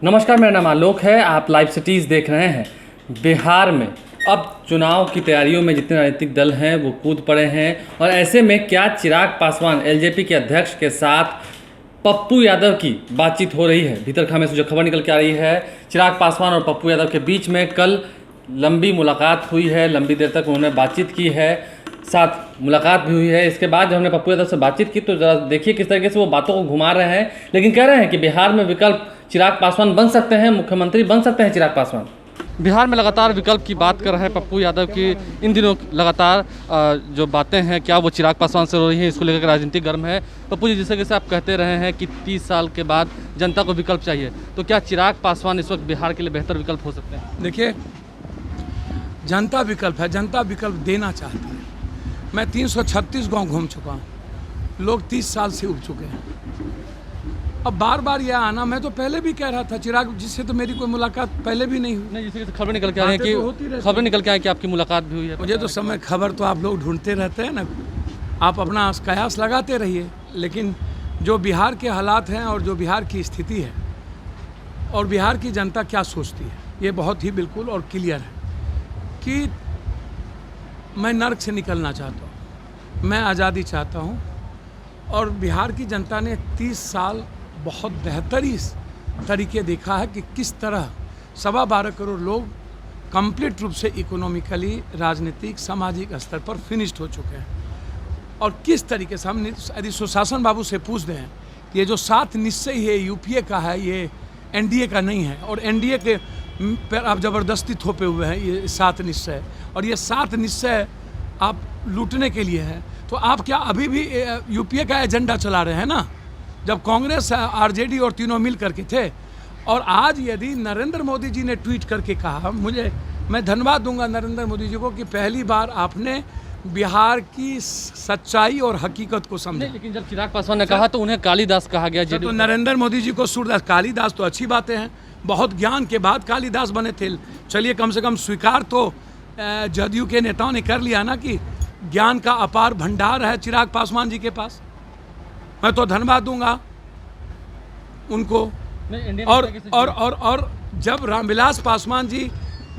नमस्कार, मेरा नाम आलोक है। आप लाइव सिटीज़ देख रहे हैं। बिहार में अब चुनाव की तैयारियों में जितने राजनीतिक दल हैं वो कूद पड़े हैं और ऐसे में क्या चिराग पासवान एलजेपी के अध्यक्ष के साथ पप्पू यादव की बातचीत हो रही है। भीतर खामे से जो खबर निकल के आ रही है, चिराग पासवान और पप्पू यादव के बीच में कल लंबी मुलाकात हुई है, लंबी देर तक उन्होंने बातचीत की है, साथ मुलाकात भी हुई है। इसके बाद जब हमने पप्पू यादव से बातचीत की तो ज़रा देखिए किस तरीके से वो बातों को घुमा रहे हैं, लेकिन कह रहे हैं कि बिहार में विकल्प चिराग पासवान बन सकते हैं, मुख्यमंत्री बन सकते हैं चिराग पासवान। बिहार में लगातार विकल्प की बात कर रहे हैं पप्पू यादव की। इन दिनों लगातार जो बातें हैं क्या वो चिराग पासवान से हो रही हैं, इसको लेकर राजनीति गर्म है। पप्पू जी, जैसे कि आप कहते रहे हैं कि 30 साल के बाद जनता को विकल्प चाहिए, तो क्या चिराग पासवान इस वक्त बिहार के लिए बेहतर विकल्प हो सकते हैं? देखिए, जनता विकल्प है, जनता विकल्प देना चाहती है। मैं 336 गांव घूम चुका हूँ, लोग 30 साल से उब चुके हैं। अब बार बार यह आना, मैं तो पहले भी कह रहा था चिराग जिससे तो मेरी कोई मुलाकात पहले भी नहीं हुई। नहीं, जैसे खबर निकल के आ रही है कि खबर निकल के आए कि आपकी मुलाकात भी हुई है। मुझे तो समय खबर तो आप लोग ढूंढते रहते हैं ना, आप अपना कयास लगाते रहिए, लेकिन जो बिहार के हालात हैं और जो बिहार की स्थिति है और बिहार की जनता क्या सोचती है, ये बहुत ही बिल्कुल और क्लियर है कि मैं नर्क से निकलना चाहता हूँ, मैं आज़ादी चाहता हूँ। और बिहार की जनता ने 30 साल बहुत बेहतरीन तरीके देखा है कि किस तरह 12.25 करोड़ लोग कंप्लीट रूप से इकोनॉमिकली, राजनीतिक, सामाजिक स्तर पर फिनिश्ड हो चुके हैं। और किस तरीके से हम यदि सुशासन बाबू से पूछ दें, ये जो 7 निश्चय है यूपीए का है, ये एनडीए का नहीं है, और एनडीए के पर आप ज़बरदस्ती थोपे हुए हैं ये 7 निश्चय, और ये 7 निश्चय आप लूटने के लिए है। तो आप क्या अभी भी यूपीए का एजेंडा चला रहे हैं ना, जब कांग्रेस, आरजेडी और तीनों मिल करके थे। और आज यदि नरेंद्र मोदी जी ने ट्वीट करके कहा, मैं धन्यवाद दूंगा नरेंद्र मोदी जी को कि पहली बार आपने बिहार की सच्चाई और हकीकत को समझा। लेकिन जब चिराग पासवान ने कहा तो उन्हें कालिदास कहा गया। तो नरेंद्र मोदी जी को सूरदास, कालिदास तो अच्छी बातें हैं, बहुत ज्ञान के बाद कालिदास बने थे। चलिए, कम से कम स्वीकार तो जदयू के नेताओं ने कर लिया ना कि ज्ञान का अपार भंडार है चिराग पासवान जी के पास। मैं तो धन्यवाद दूंगा उनको। और जब रामविलास पासवान जी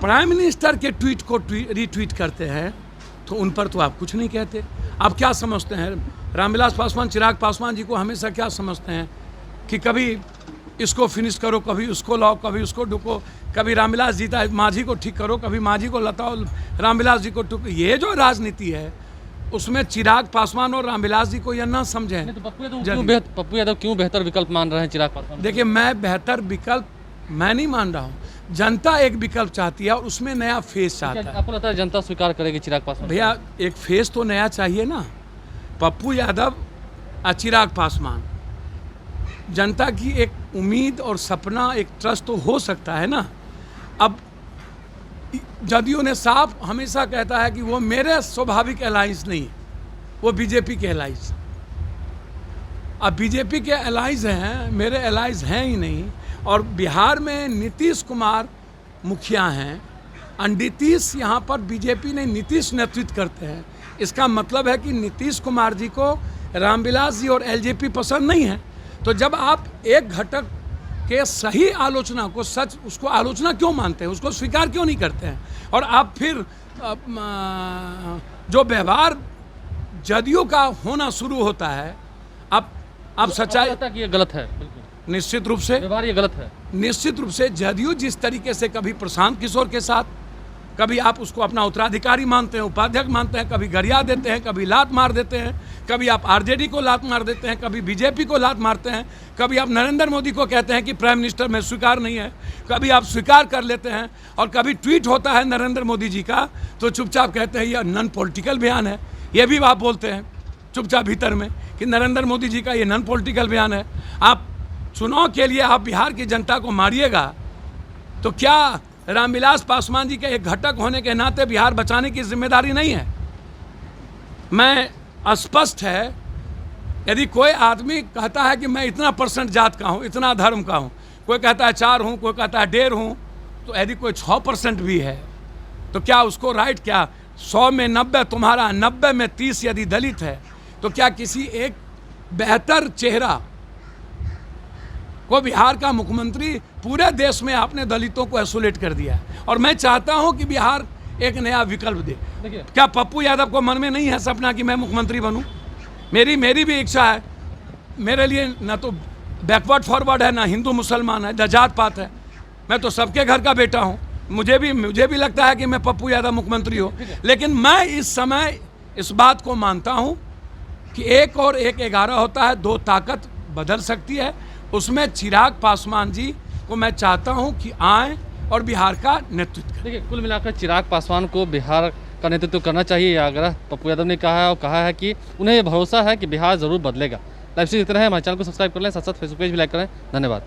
प्राइम मिनिस्टर के ट्वीट को रीट्वीट करते हैं तो उन पर तो आप कुछ नहीं कहते। आप क्या समझते हैं, रामविलास पासवान चिराग पासवान जी को हमेशा क्या समझते हैं कि कभी इसको फिनिश करो, कभी उसको लाओ, कभी उसको ढुको, कभी रामविलास जी माझी को ठीक करो, कभी माझी को लताओ, रामविलास जी को ठुको। ये जो राजनीति है उसमें चिराग पासवान और रामविलास जी को यह ना समझें। तो पप्पू यादव क्यों बेहतर विकल्प मान रहे हैं चिराग पासवान? देखिए, मैं बेहतर विकल्प मैं नहीं मान रहा हूँ, जनता एक विकल्प चाहती है और उसमें नया फेस चाहता है। आपको लगता है जनता स्वीकार करेगी चिराग पासवान? भैया, एक फेस तो नया चाहिए ना। पप्पू यादव और चिराग पासवान, जनता की एक उम्मीद और सपना, एक ट्रस्ट तो हो सकता है ना। अब जदयू ने साफ हमेशा कहता है कि वो मेरे स्वाभाविक अलायंस नहीं है, वो बीजेपी के अलायंस। अब बीजेपी के अलायंस हैं, मेरे अलायंस हैं ही नहीं। और बिहार में नीतीश कुमार मुखिया हैं, और नीतीश यहाँ पर बीजेपी ने नीतीश नेतृत्व करते हैं। इसका मतलब है कि नीतीश कुमार जी को रामविलास जी और एलजेपी पसंद नहीं है। तो जब आप एक घटक के सही आलोचना को सच, उसको आलोचना क्यों मानते हैं, उसको स्वीकार क्यों नहीं करते हैं, और आप फिर जो व्यवहार जदयू का होना शुरू होता है, आप सच्चाई कि ये गलत है। निश्चित रूप से व्यवहार ये गलत है। निश्चित रूप से जदयू जिस तरीके से कभी प्रशांत किशोर के साथ, कभी आप उसको अपना उत्तराधिकारी मानते हैं, उपाध्यक्ष मानते हैं, कभी गरिया देते हैं, कभी लात मार देते हैं, कभी आप आरजेडी को लात मार देते हैं, कभी बीजेपी को लात मारते हैं, कभी आप नरेंद्र मोदी को कहते हैं कि प्राइम मिनिस्टर में स्वीकार नहीं है, कभी आप स्वीकार कर लेते हैं, और कभी ट्वीट होता है नरेंद्र मोदी जी का तो चुपचाप कहते हैं यह नॉन पॉलिटिकल बयान है। ये भी आप बोलते हैं चुपचाप भीतर में कि नरेंद्र मोदी जी का ये नॉन पॉलिटिकल बयान है। आप चुनाव के लिए आप बिहार की जनता को मारिएगा, तो क्या रामविलास पासवान जी के एक घटक होने के नाते बिहार बचाने की जिम्मेदारी नहीं है? मैं स्पष्ट है, यदि कोई आदमी कहता है कि मैं इतना % जात का हूँ, इतना धर्म का हूँ, कोई कहता है 4 हूँ, कोई कहता है 1.5 हूँ, तो यदि कोई 6% भी है तो क्या उसको राइट, क्या 100 में 90 तुम्हारा, 90 में 30 यदि दलित है, तो क्या किसी एक बेहतर चेहरा को बिहार का मुख्यमंत्री पूरे देश में आपने दलितों को आइसोलेट कर दिया है। और मैं चाहता हूं कि बिहार एक नया विकल्प दे। देखिए, क्या पप्पू यादव को मन में नहीं है सपना कि मैं मुख्यमंत्री बनूं? मेरी भी इच्छा है। मेरे लिए ना तो बैकवर्ड फॉरवर्ड है, ना हिंदू मुसलमान है, ना जात पात है। मैं तो सबके घर का बेटा हूं। मुझे भी लगता है कि मैं पप्पू यादव मुख्यमंत्री हो, लेकिन मैं इस समय इस बात को मानता हूं कि 1 और 1 11 होता है, 2 ताकत बदल सकती है। उसमें चिराग पासवान जी को मैं चाहता हूं कि आए और बिहार का नेतृत्व करें। देखिए, कुल मिलाकर चिराग पासवान को बिहार का नेतृत्व करना चाहिए, यह आग्रह पप्पू यादव ने कहा है और कहा है कि उन्हें ये भरोसा है कि बिहार ज़रूर बदलेगा। लाइव से इतना है, हमारे चैनल को सब्सक्राइब कर लें, साथ साथ फेसबुक पेज भी लाइक करें। धन्यवाद।